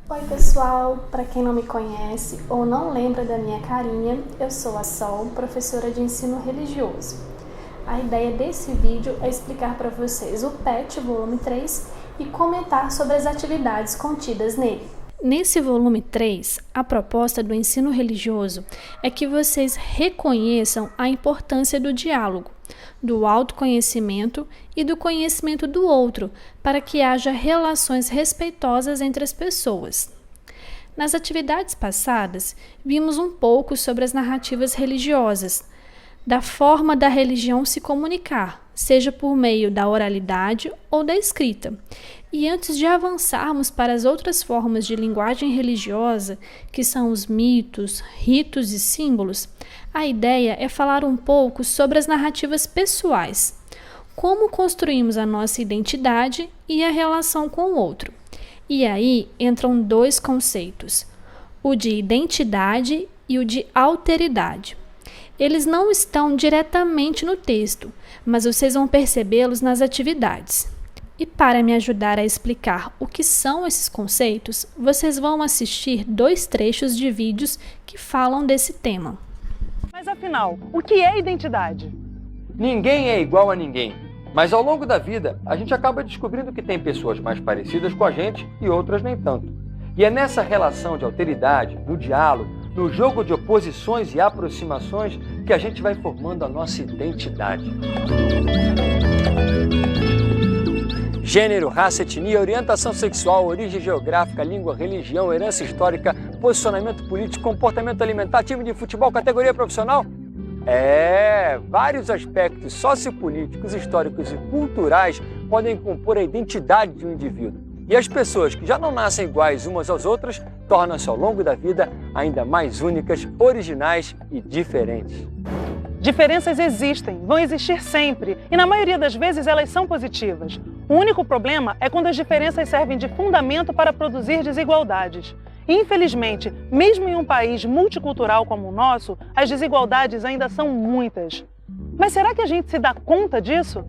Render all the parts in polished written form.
Oi pessoal, para quem não me conhece ou não lembra da minha carinha, eu sou a Sol, professora de ensino religioso. A ideia desse vídeo é explicar para vocês o PET volume 3 e comentar sobre as atividades contidas nele. Nesse volume 3, a proposta do ensino religioso é que vocês reconheçam a importância do diálogo, do autoconhecimento e do conhecimento do outro, para que haja relações respeitosas entre as pessoas. Nas atividades passadas, vimos um pouco sobre as narrativas religiosas, da forma da religião se comunicar, seja por meio da oralidade ou da escrita. E antes de avançarmos para as outras formas de linguagem religiosa, que são os mitos, ritos e símbolos, a ideia é falar um pouco sobre as narrativas pessoais, como construímos a nossa identidade e a relação com o outro. E aí entram dois conceitos, o de identidade e o de alteridade. Eles não estão diretamente no texto, mas vocês vão percebê-los nas atividades. E para me ajudar a explicar o que são esses conceitos, vocês vão assistir 2 trechos de vídeos que falam desse tema. Mas afinal, o que é identidade? Ninguém é igual a ninguém, mas ao longo da vida a gente acaba descobrindo que tem pessoas mais parecidas com a gente e outras nem tanto. E é nessa relação de alteridade, no diálogo, no jogo de oposições e aproximações que a gente vai formando a nossa identidade. Gênero, raça, etnia, orientação sexual, origem geográfica, língua, religião, herança histórica, posicionamento político, comportamento alimentar, time de futebol, categoria profissional? Vários aspectos sociopolíticos, históricos e culturais podem compor a identidade de um indivíduo. E as pessoas que já não nascem iguais umas às outras tornam-se ao longo da vida ainda mais únicas, originais e diferentes. Diferenças existem, vão existir sempre, e na maioria das vezes elas são positivas. O único problema é quando as diferenças servem de fundamento para produzir desigualdades. E, infelizmente, mesmo em um país multicultural como o nosso, as desigualdades ainda são muitas. Mas será que a gente se dá conta disso?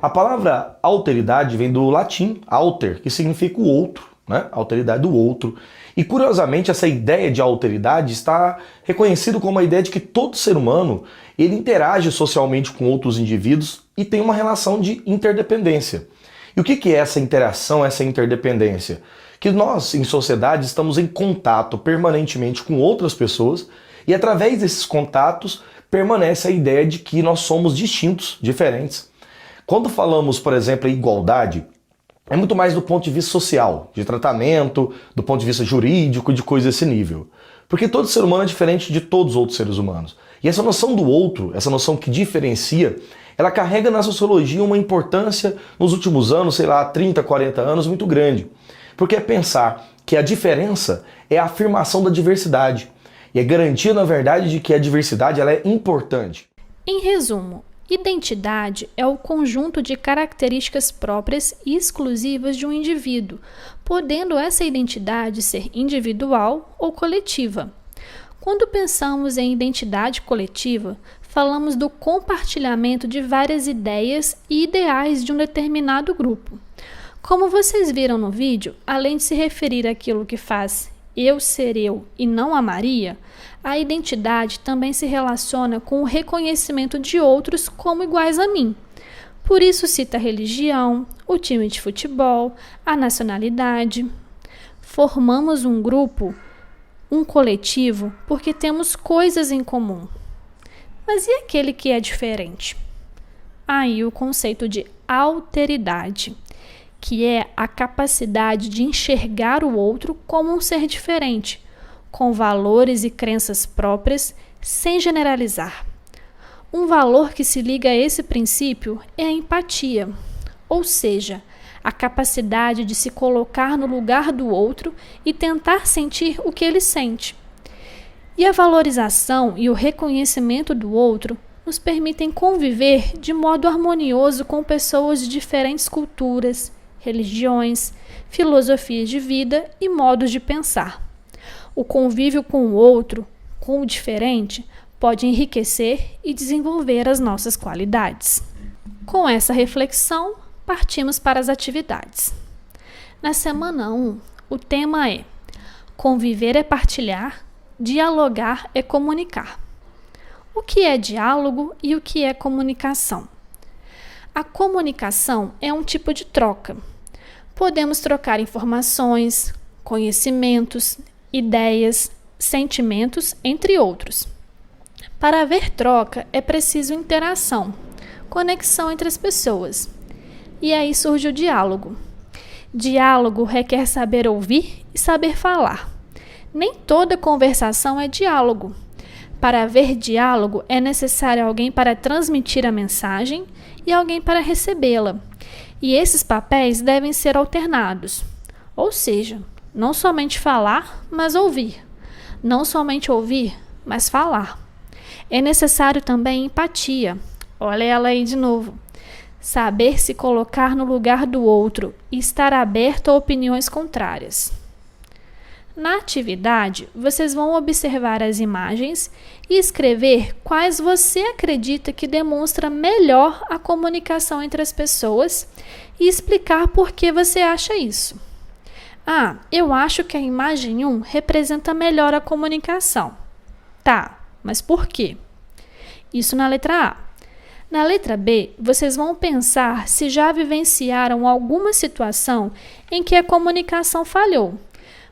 A palavra alteridade vem do latim alter, que significa o outro, né? Alteridade do outro. E curiosamente essa ideia de alteridade está reconhecida como a ideia de que todo ser humano ele interage socialmente com outros indivíduos e tem uma relação de interdependência. E o que é essa interação, essa interdependência? Que nós, em sociedade, estamos em contato permanentemente com outras pessoas e através desses contatos permanece a ideia de que nós somos distintos, diferentes. Quando falamos, por exemplo, em igualdade, é muito mais do ponto de vista social, de tratamento, do ponto de vista jurídico, de coisa desse nível. Porque todo ser humano é diferente de todos os outros seres humanos. E essa noção do outro, essa noção que diferencia, ela carrega na sociologia uma importância nos últimos anos, 30, 40 anos, muito grande. Porque é pensar que a diferença é a afirmação da diversidade. E é garantia, na verdade, de que a diversidade ela é importante. Em resumo, identidade é o conjunto de características próprias e exclusivas de um indivíduo, podendo essa identidade ser individual ou coletiva. Quando pensamos em identidade coletiva, falamos do compartilhamento de várias ideias e ideais de um determinado grupo. Como vocês viram no vídeo, além de se referir àquilo que faz eu ser eu e não a Maria, a identidade também se relaciona com o reconhecimento de outros como iguais a mim. Por isso cita a religião, o time de futebol, a nacionalidade. Formamos um grupo, um coletivo, porque temos coisas em comum. Mas e aquele que é diferente? Aí o conceito de alteridade, que é a capacidade de enxergar o outro como um ser diferente, com valores e crenças próprias, sem generalizar. Um valor que se liga a esse princípio é a empatia, ou seja, a capacidade de se colocar no lugar do outro e tentar sentir o que ele sente. E a valorização e o reconhecimento do outro nos permitem conviver de modo harmonioso com pessoas de diferentes culturas, religiões, filosofias de vida e modos de pensar. O convívio com o outro, com o diferente, pode enriquecer e desenvolver as nossas qualidades. Com essa reflexão, partimos para as atividades. Na semana 1, o tema é Conviver é partilhar, dialogar é comunicar. O que é diálogo e o que é comunicação? A comunicação é um tipo de troca. Podemos trocar informações, conhecimentos, ideias, sentimentos, entre outros. Para haver troca, é preciso interação, conexão entre as pessoas. E aí surge o diálogo. Diálogo requer saber ouvir e saber falar. Nem toda conversação é diálogo. Para haver diálogo, é necessário alguém para transmitir a mensagem e alguém para recebê-la. E esses papéis devem ser alternados. Ou seja, não somente falar, mas ouvir. Não somente ouvir, mas falar. É necessário também empatia. Olha ela aí de novo. Saber se colocar no lugar do outro e estar aberto a opiniões contrárias. Na atividade, vocês vão observar as imagens e escrever quais você acredita que demonstra melhor a comunicação entre as pessoas e explicar por que você acha isso. Eu acho que a imagem 1 representa melhor a comunicação. Tá, mas por quê? Isso na letra A. Na letra B, vocês vão pensar se já vivenciaram alguma situação em que a comunicação falhou.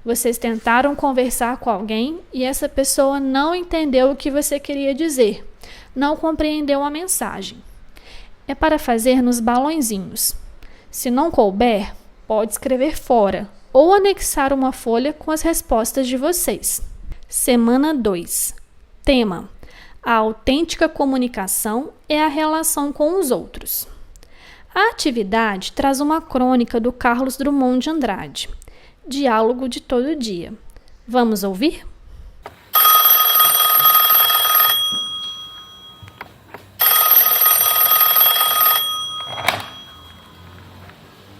Vocês tentaram conversar com alguém e essa pessoa não entendeu o que você queria dizer, não compreendeu a mensagem. É para fazer nos balõezinhos. Se não couber, pode escrever fora ou anexar uma folha com as respostas de vocês. Semana 2. Tema: a autêntica comunicação é a relação com os outros. A atividade traz uma crônica do Carlos Drummond de Andrade. Diálogo de todo dia. Vamos ouvir?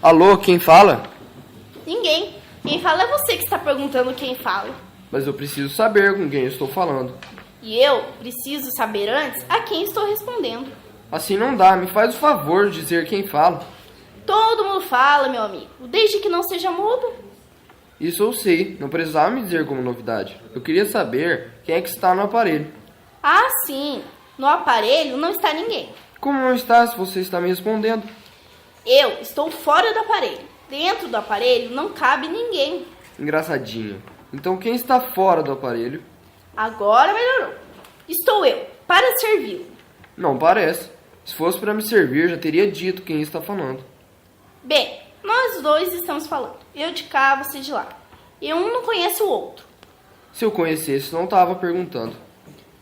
Alô, quem fala? Ninguém. Quem fala é você que está perguntando quem fala. Mas eu preciso saber com quem eu estou falando. E eu preciso saber antes a quem estou respondendo. Assim não dá, me faz o favor de dizer quem fala. Todo mundo fala, meu amigo, desde que não seja mudo. Isso eu sei, não precisava me dizer como novidade. Eu queria saber quem é que está no aparelho. Ah, sim. No aparelho não está ninguém. Como não está se você está me respondendo? Eu estou fora do aparelho. Dentro do aparelho não cabe ninguém. Engraçadinho. Então quem está fora do aparelho? Agora melhorou. Estou eu, para servi-lo. Não parece. Se fosse para me servir, já teria dito quem está falando. Bem, nós dois estamos falando. Eu de cá, você de lá. E um não conhece o outro. Se eu conhecesse, não estava perguntando.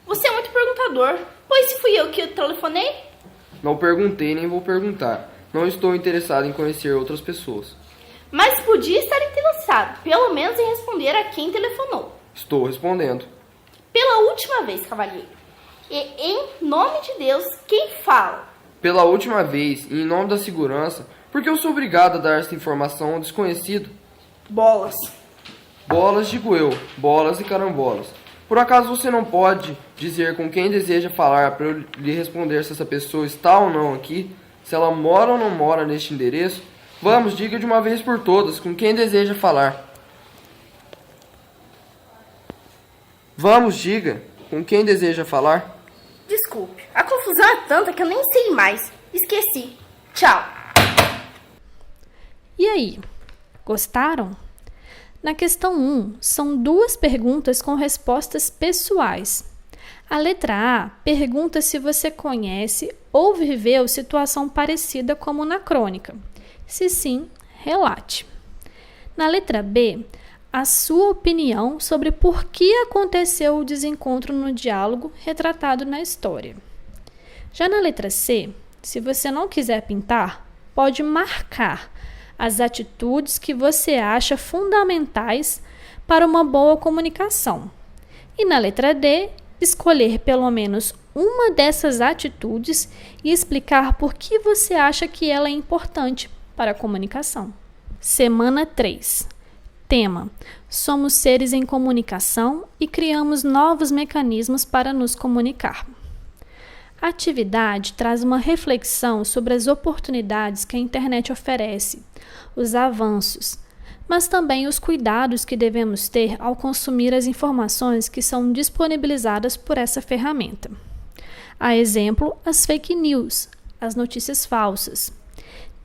Você é muito perguntador. Pois se fui eu que telefonei? Não perguntei nem vou perguntar. Não estou interessado em conhecer outras pessoas. Mas podia estar interessado, pelo menos em responder a quem telefonou. Estou respondendo. Pela última vez, cavalheiro. E em nome de Deus, quem fala? Pela última vez, e em nome da segurança, porque eu sou obrigado a dar esta informação ao desconhecido. Bolas. Bolas, digo eu. Bolas e carambolas. Por acaso você não pode dizer com quem deseja falar para eu lhe responder se essa pessoa está ou não aqui? Se ela mora ou não mora neste endereço? Vamos, diga de uma vez por todas com quem deseja falar. Vamos, diga com quem deseja falar. Desculpe, a confusão é tanta que eu nem sei mais. Esqueci. Tchau. E aí, gostaram? Na questão 1, são 2 perguntas com respostas pessoais. A letra A pergunta se você conhece ou viveu situação parecida como na crônica. Se sim, relate. Na letra B, a sua opinião sobre por que aconteceu o desencontro no diálogo retratado na história. Já na letra C, se você não quiser pintar, pode marcar as atitudes que você acha fundamentais para uma boa comunicação. E na letra D, escolher pelo menos uma dessas atitudes e explicar por que você acha que ela é importante para a comunicação. Semana 3. Tema: somos seres em comunicação e criamos novos mecanismos para nos comunicar. A atividade traz uma reflexão sobre as oportunidades que a internet oferece, os avanços, mas também os cuidados que devemos ter ao consumir as informações que são disponibilizadas por essa ferramenta. A exemplo, as fake news, as notícias falsas.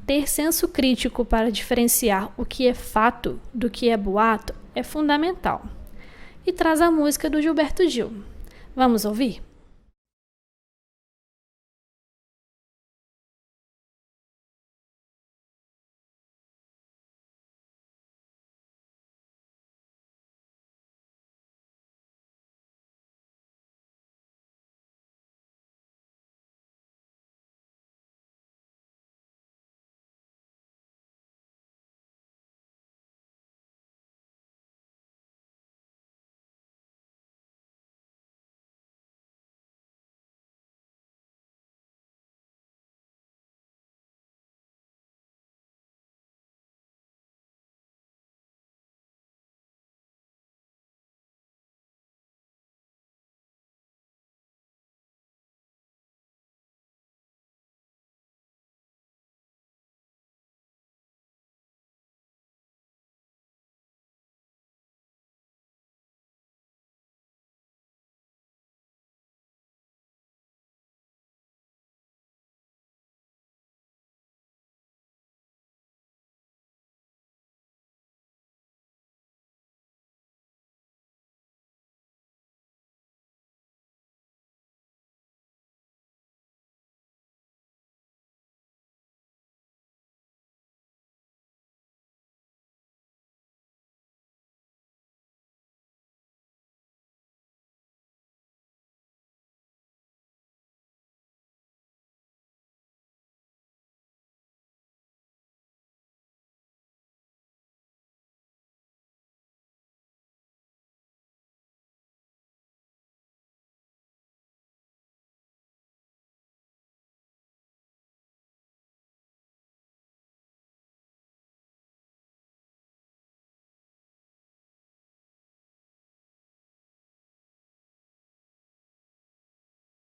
Ter senso crítico para diferenciar o que é fato do que é boato é fundamental. E traz a música do Gilberto Gil. Vamos ouvir?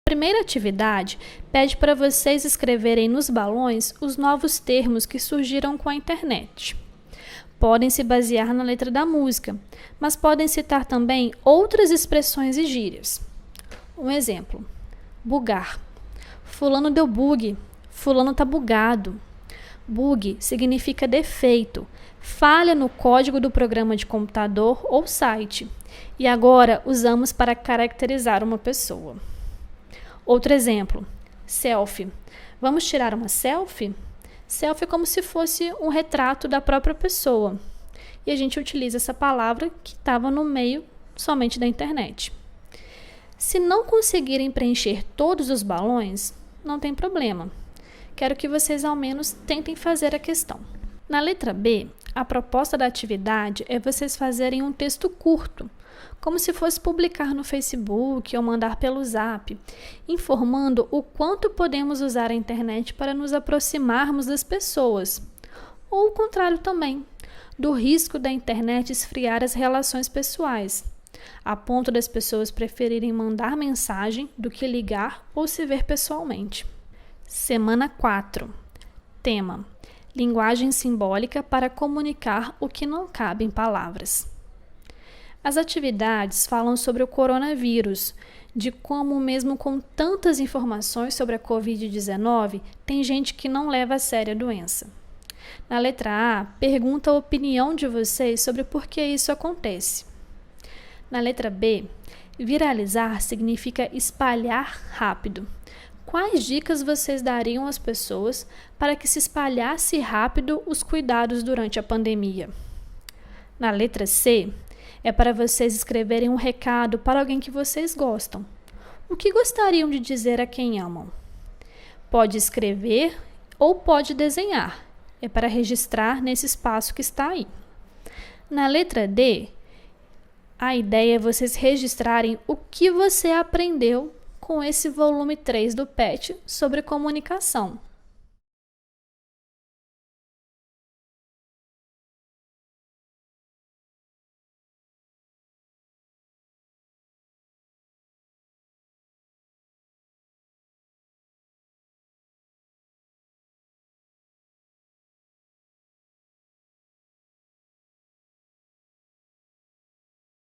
A primeira atividade pede para vocês escreverem nos balões os novos termos que surgiram com a internet. Podem se basear na letra da música, mas podem citar também outras expressões e gírias. Um exemplo: bugar. Fulano deu bug. Fulano tá bugado. Bug significa defeito, falha no código do programa de computador ou site, e agora usamos para caracterizar uma pessoa. Outro exemplo: selfie. Vamos tirar uma selfie? Selfie é como se fosse um retrato da própria pessoa. E a gente utiliza essa palavra que estava no meio somente da internet. Se não conseguirem preencher todos os balões, não tem problema. Quero que vocês ao menos tentem fazer a questão. Na letra B, a proposta da atividade é vocês fazerem um texto curto, como se fosse publicar no Facebook ou mandar pelo Zap, informando o quanto podemos usar a internet para nos aproximarmos das pessoas. Ou o contrário também, do risco da internet esfriar as relações pessoais, a ponto das pessoas preferirem mandar mensagem do que ligar ou se ver pessoalmente. Semana 4. Tema: linguagem simbólica para comunicar o que não cabe em palavras. As atividades falam sobre o coronavírus, de como mesmo com tantas informações sobre a Covid-19, tem gente que não leva a sério a doença. Na letra A, pergunta a opinião de vocês sobre por que isso acontece. Na letra B, viralizar significa espalhar rápido. Quais dicas vocês dariam às pessoas para que se espalhasse rápido os cuidados durante a pandemia? Na letra C, é para vocês escreverem um recado para alguém que vocês gostam. O que gostariam de dizer a quem amam? Pode escrever ou pode desenhar. É para registrar nesse espaço que está aí. Na letra D, a ideia é vocês registrarem o que você aprendeu com esse volume 3 do PET sobre comunicação.